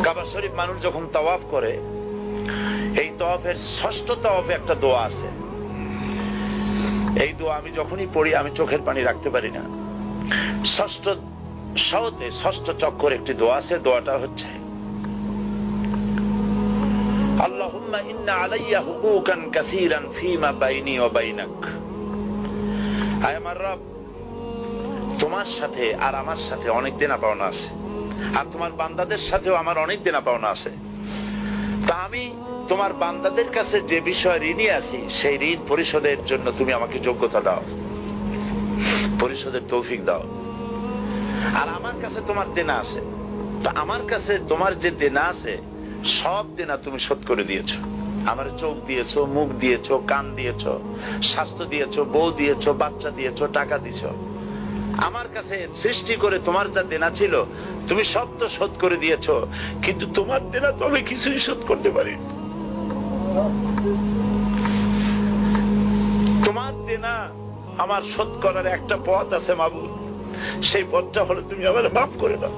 কাবা শরীফ মানুষ যখন তাওয়াফ করে, এই তাওয়াফের ষষ্ঠ তাওয়াফে একটা দোয়া আছে। এই দোয়া আমি যখনই পড়ি আমি চোখের পানি রাখতে পারি না। ষষ্ঠ শওতে ষষ্ঠ চক্কর একটি দোয়া আছে। দোয়াটা হচ্ছে আল্লাহুম্মা ইন্না আলাইয়া হুকুকান কাসীরান ফীমা বাইনি ওয়া বাইনাক। আয় আমার রব, তোমার সাথে আর আমার সাথে অনেক দেনা পাওনা আছে, আর তোমার বান্দাদের সাথেও আমার অনেক দেনা পাওনা আছে। তা আমি তোমার বান্দাদের কাছে যে বিষয় ঋণী আছি, সেই ঋণ পরিশোধের জন্য তুমি আমাকে যোগ্যতা দাও, পরিশোধের তৌফিক দাও। আর আমার কাছে তোমার দেনা আছে, তো আমার কাছে তোমার যে দেনা আছে সব দেনা তুমি শোধ করে দিয়েছো। আমার চোখ দিয়েছো, মুখ দিয়েছো, কান দিয়েছো, স্বাস্থ্য দিয়েছো, বউ দিয়েছো, বাচ্চা দিয়েছো, টাকা দিয়েছো। আমার কাছে সৃষ্টি করে তোমার যা দেনা ছিল তুমি সব তো শোধ করে দিয়েছো, কিন্তু তোমার দেনা তো আমি কিছুই শোধ করতে পারি। তোমার দেনা আমার শোধ করার একটা পথ আছে মাবুদ, সেই পথটা হলো তুমি আমার মাফ করে দাও।